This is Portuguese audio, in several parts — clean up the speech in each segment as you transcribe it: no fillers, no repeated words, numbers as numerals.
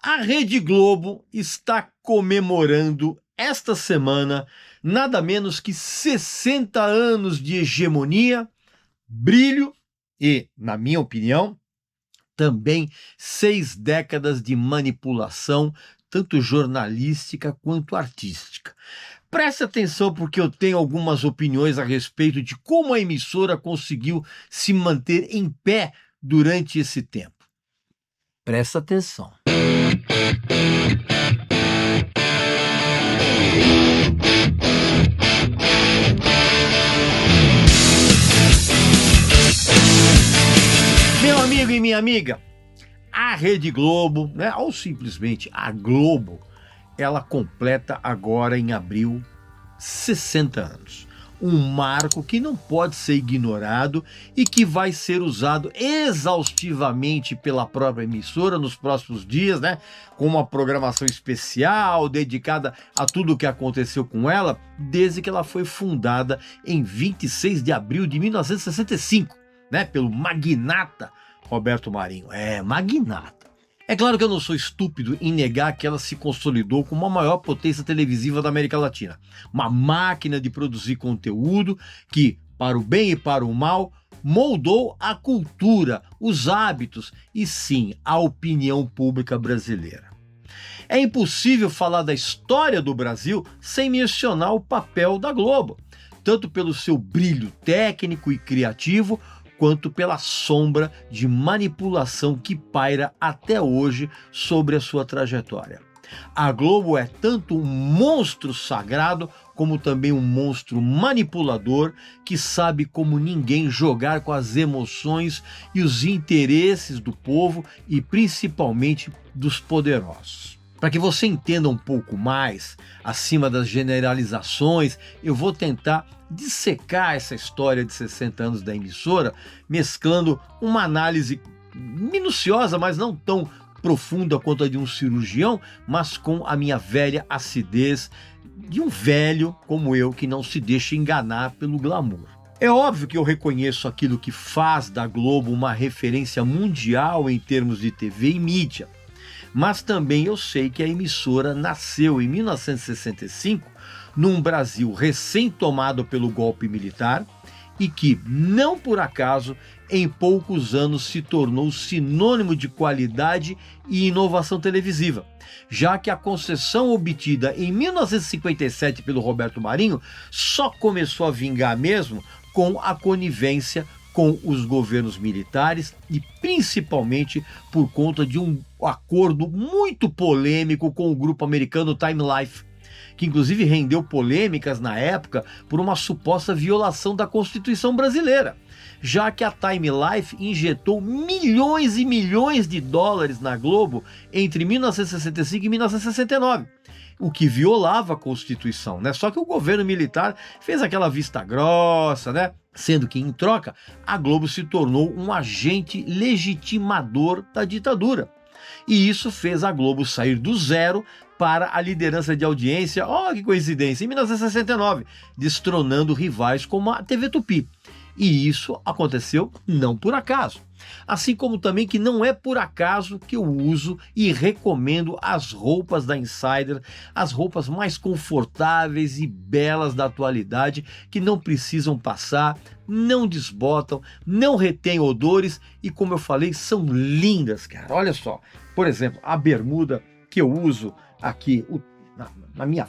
A Rede Globo está comemorando esta semana nada menos que 60 anos de hegemonia, brilho e, na minha opinião, também 6 décadas de manipulação, tanto jornalística quanto artística. Preste atenção porque eu tenho algumas opiniões a respeito de como a emissora conseguiu se manter em pé durante esse tempo. Presta atenção. Meu amigo e minha amiga, a Rede Globo, ou simplesmente a Globo, ela completa agora em abril 60 anos. Um marco que não pode ser ignorado e que vai ser usado exaustivamente pela própria emissora nos próximos dias, com uma programação especial dedicada a tudo o que aconteceu com ela desde que ela foi fundada em 26 de abril de 1965, pelo magnata Roberto Marinho. Magnata. É claro que eu não sou estúpido em negar que ela se consolidou como a maior potência televisiva da América Latina. Uma máquina de produzir conteúdo que, para o bem e para o mal, moldou a cultura, os hábitos e, sim, a opinião pública brasileira. É impossível falar da história do Brasil sem mencionar o papel da Globo, tanto pelo seu brilho técnico e criativo, quanto pela sombra de manipulação que paira até hoje sobre a sua trajetória. A Globo é tanto um monstro sagrado, como também um monstro manipulador que sabe como ninguém jogar com as emoções e os interesses do povo e principalmente dos poderosos. Para que você entenda um pouco mais, acima das generalizações, eu vou tentar dissecar essa história de 60 anos da emissora, mesclando uma análise minuciosa, mas não tão profunda quanto a de um cirurgião, mas com a minha velha acidez de um velho como eu que não se deixa enganar pelo glamour. É óbvio que eu reconheço aquilo que faz da Globo uma referência mundial em termos de TV e mídia. Mas também eu sei que a emissora nasceu em 1965, num Brasil recém-tomado pelo golpe militar e que, não por acaso, em poucos anos se tornou sinônimo de qualidade e inovação televisiva, já que a concessão obtida em 1957 pelo Roberto Marinho só começou a vingar mesmo com a conivência com os governos militares e principalmente por conta de um acordo muito polêmico com o grupo americano Time Life, que inclusive rendeu polêmicas na época por uma suposta violação da Constituição brasileira, já que a Time Life injetou milhões e milhões de dólares na Globo entre 1965 e 1969. O que violava a Constituição, Só que o governo militar fez aquela vista grossa, Sendo que, em troca, a Globo se tornou um agente legitimador da ditadura. E isso fez a Globo sair do zero para a liderança de audiência, que coincidência, em 1969, destronando rivais como a TV Tupi. E isso aconteceu não por acaso. Assim como também que não é por acaso que eu uso e recomendo as roupas da Insider, as roupas mais confortáveis e belas da atualidade, que não precisam passar, não desbotam, não retêm odores e, como eu falei, são lindas, cara. Olha só, por exemplo, a bermuda que eu uso aqui, na minha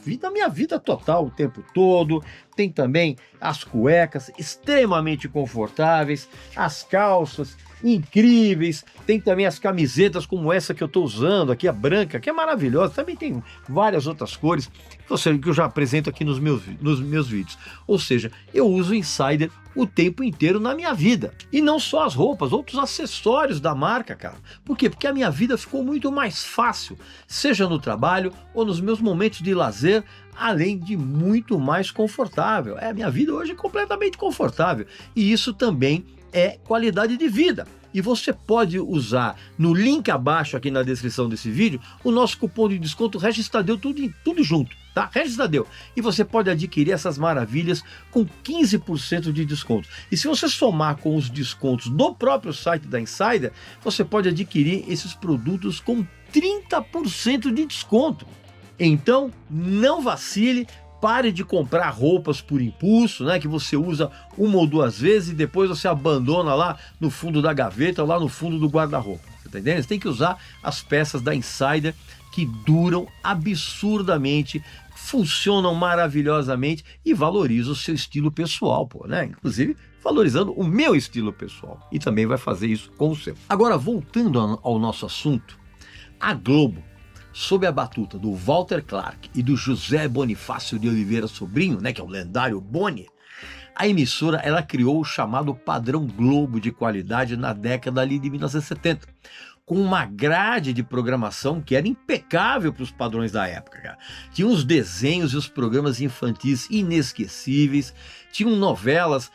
vida total, o tempo todo. Tem também as cuecas extremamente confortáveis, as calças incríveis, tem também as camisetas como essa que eu estou usando aqui, a branca, que é maravilhosa. Também tem várias outras cores que eu já apresento aqui nos meus vídeos. Ou seja, eu uso Insider o tempo inteiro na minha vida. E não só as roupas, outros acessórios da marca, cara. Por quê? Porque a minha vida ficou muito mais fácil, seja no trabalho ou nos meus momentos de lazer, além de muito mais confortável. A minha vida hoje é completamente confortável. E isso também é qualidade de vida. E você pode usar no link abaixo aqui na descrição desse vídeo o nosso cupom de desconto Regis Tadeu, tudo junto, tá? Regis Tadeu. E você pode adquirir essas maravilhas com 15% de desconto. E se você somar com os descontos do próprio site da Insider, você pode adquirir esses produtos com 30% de desconto. Então, não vacile. Pare de comprar roupas por impulso, né, que você usa uma ou duas vezes e depois você abandona lá no fundo da gaveta, lá no fundo do guarda-roupa. Você tá entendendo? Você tem que usar as peças da Insider que duram absurdamente, funcionam maravilhosamente e valorizam o seu estilo pessoal, pô, né? Inclusive valorizando o meu estilo pessoal. E também vai fazer isso com o seu. Agora, voltando ao nosso assunto, a Globo, sob a batuta do Walter Clark e do José Bonifácio de Oliveira Sobrinho, né, que é o lendário Boni, a emissora ela criou o chamado padrão Globo de qualidade na década ali de 1970, com uma grade de programação que era impecável para os padrões da época, cara. Tinha os desenhos e os programas infantis inesquecíveis, tinham novelas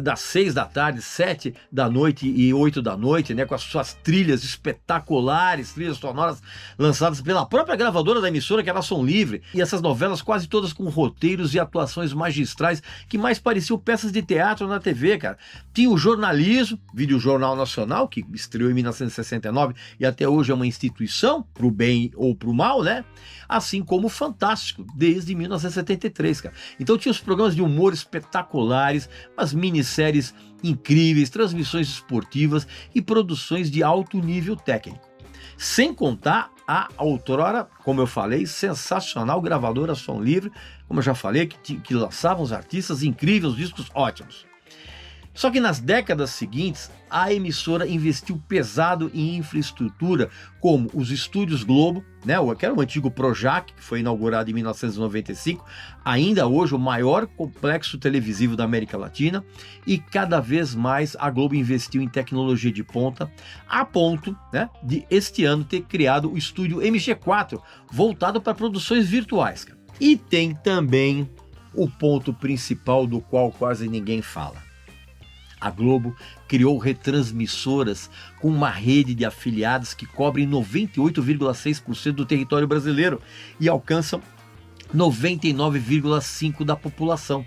das 6 da tarde, 7 da noite e 8 da noite, né, com as suas trilhas espetaculares, trilhas sonoras lançadas pela própria gravadora da emissora, que era Som Livre, e essas novelas quase todas com roteiros e atuações magistrais que mais pareciam peças de teatro na TV, cara. Tinha o jornalismo, Vídeo Jornal Nacional, que estreou em 1969 e até hoje é uma instituição, pro bem ou pro mal, né? Assim como o Fantástico, desde 1973, cara. Então tinha os programas de humor espetaculares, as minisséries incríveis, transmissões esportivas e produções de alto nível técnico. Sem contar a outrora, como eu falei, sensacional gravadora Som Livre, como eu já falei, que lançava uns artistas incríveis, discos ótimos. Só que nas décadas seguintes, a emissora investiu pesado em infraestrutura, como os estúdios Globo, né, que era o antigo Projac, que foi inaugurado em 1995, ainda hoje o maior complexo televisivo da América Latina, e cada vez mais a Globo investiu em tecnologia de ponta, a ponto, né, de este ano ter criado o estúdio MG4, voltado para produções virtuais, cara. E tem também o ponto principal do qual quase ninguém fala. A Globo criou retransmissoras com uma rede de afiliados que cobrem 98,6% do território brasileiro e alcançam 99,5% da população.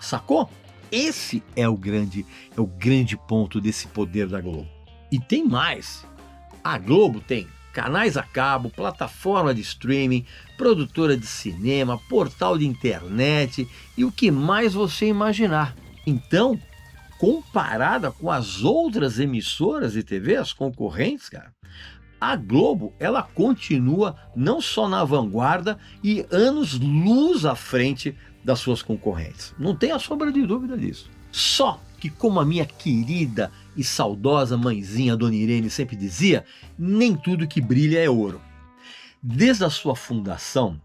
Sacou? Esse é o grande ponto desse poder da Globo. E tem mais. A Globo tem canais a cabo, plataforma de streaming, produtora de cinema, portal de internet e o que mais você imaginar. Então, comparada com as outras emissoras de TV, as concorrentes, cara, a Globo, ela continua não só na vanguarda e anos-luz à frente das suas concorrentes. Não tenha sombra de dúvida disso. Só que, como a minha querida e saudosa mãezinha Dona Irene sempre dizia, nem tudo que brilha é ouro. Desde a sua fundação,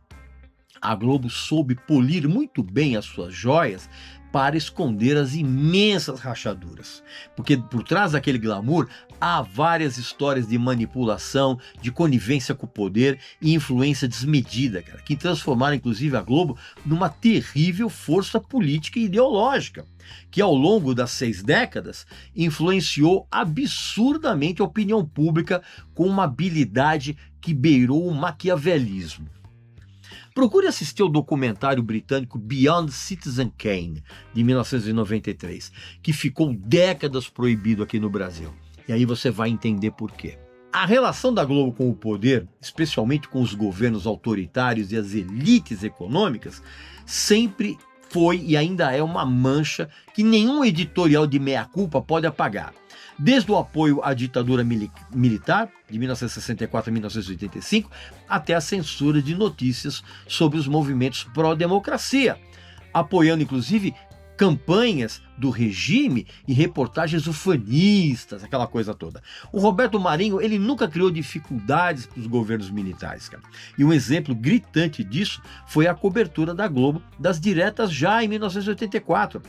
a Globo soube polir muito bem as suas joias para esconder as imensas rachaduras. Porque por trás daquele glamour há várias histórias de manipulação, de conivência com o poder e influência desmedida, cara, que transformaram inclusive a Globo numa terrível força política e ideológica, que ao longo das 6 décadas influenciou absurdamente a opinião pública com uma habilidade que beirou o maquiavelismo. Procure assistir ao documentário britânico Beyond Citizen Kane, de 1993, que ficou décadas proibido aqui no Brasil. E aí você vai entender por quê. A relação da Globo com o poder, especialmente com os governos autoritários e as elites econômicas, sempre foi e ainda é uma mancha que nenhum editorial de meia-culpa pode apagar. Desde o apoio à ditadura militar, de 1964 a 1985, até a censura de notícias sobre os movimentos pró-democracia, apoiando inclusive campanhas do regime e reportagens ufanistas, aquela coisa toda. O Roberto Marinho, ele nunca criou dificuldades para os governos militares, cara. E um exemplo gritante disso foi a cobertura da Globo das diretas já em 1984,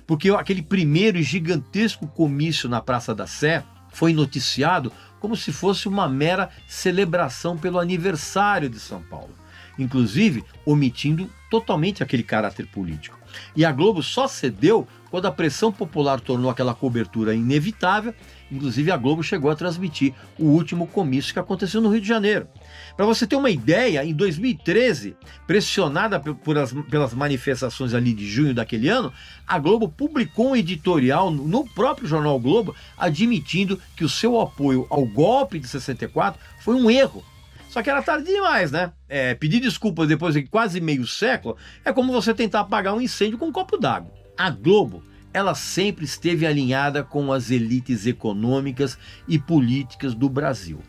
porque aquele primeiro e gigantesco comício na Praça da Sé foi noticiado como se fosse uma mera celebração pelo aniversário de São Paulo, inclusive omitindo totalmente aquele caráter político. E a Globo só cedeu quando a pressão popular tornou aquela cobertura inevitável Inclusive a Globo chegou a transmitir o último comício que aconteceu no Rio de Janeiro. Para você ter uma ideia, em 2013, pressionada pelas manifestações ali de junho daquele ano, a Globo publicou um editorial no próprio jornal Globo admitindo que o seu apoio ao golpe de 64 foi um erro. Só que era tarde demais, né? Pedir desculpas depois de quase meio século é como você tentar apagar um incêndio com um copo d'água. A Globo, ela sempre esteve alinhada com as elites econômicas e políticas do Brasil.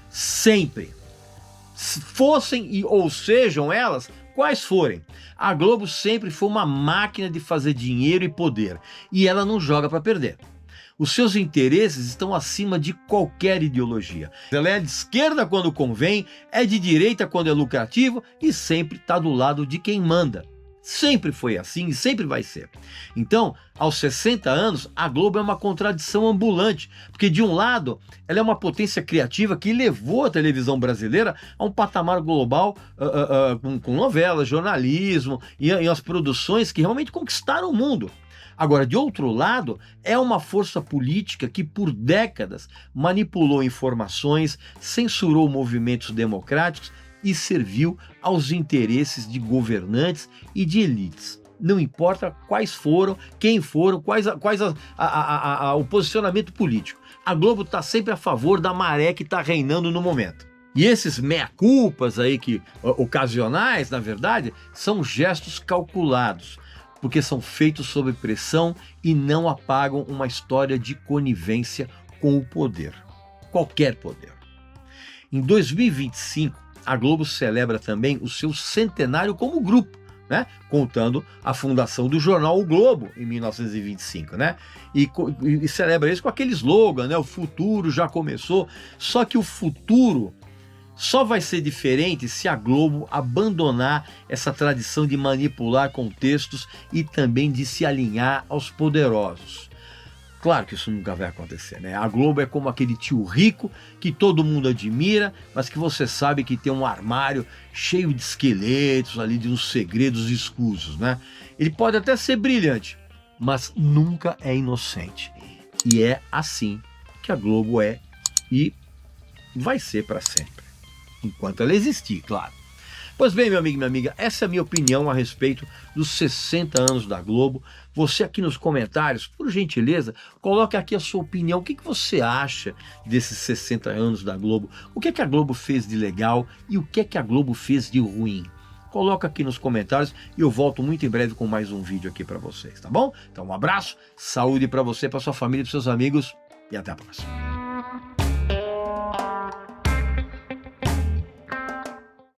Sempre. Fossem ou sejam elas quais forem. A Globo sempre foi uma máquina de fazer dinheiro e poder. E ela não joga para perder. Os seus interesses estão acima de qualquer ideologia. Ela é de esquerda quando convém, é de direita quando é lucrativo e sempre está do lado de quem manda. Sempre foi assim e sempre vai ser. Então, aos 60 anos, a Globo é uma contradição ambulante, porque de um lado, ela é uma potência criativa que levou a televisão brasileira a um patamar global com novelas, jornalismo e as produções que realmente conquistaram o mundo. Agora, de outro lado, é uma força política que por décadas manipulou informações, censurou movimentos democráticos e serviu aos interesses de governantes e de elites. Não importa quais foram, quem foram, o posicionamento político. A Globo está sempre a favor da maré que está reinando no momento. E esses meia-culpas aí, ocasionais, na verdade, são gestos calculados, porque são feitos sob pressão e não apagam uma história de conivência com o poder. Qualquer poder. Em 2025, a Globo celebra também o seu centenário como grupo, né? Contando a fundação do jornal O Globo, em 1925, né? E celebra isso com aquele slogan, né? O futuro já começou. Só que o futuro só vai ser diferente se a Globo abandonar essa tradição de manipular contextos e também de se alinhar aos poderosos. Claro que isso nunca vai acontecer, né? A Globo é como aquele tio rico que todo mundo admira, mas que você sabe que tem um armário cheio de esqueletos ali, de uns segredos escusos, né? Ele pode até ser brilhante, mas nunca é inocente. E é assim que a Globo é e vai ser para sempre. Enquanto ela existir, claro. Pois bem, meu amigo e minha amiga, essa é a minha opinião a respeito dos 60 anos da Globo. Você aqui nos comentários, por gentileza, coloque aqui a sua opinião. O que você acha desses 60 anos da Globo? O que a Globo fez de legal e o que a Globo fez de ruim? Coloca aqui nos comentários e eu volto muito em breve com mais um vídeo aqui para vocês, tá bom? Então um abraço, saúde para você, para sua família e para seus amigos e até a próxima.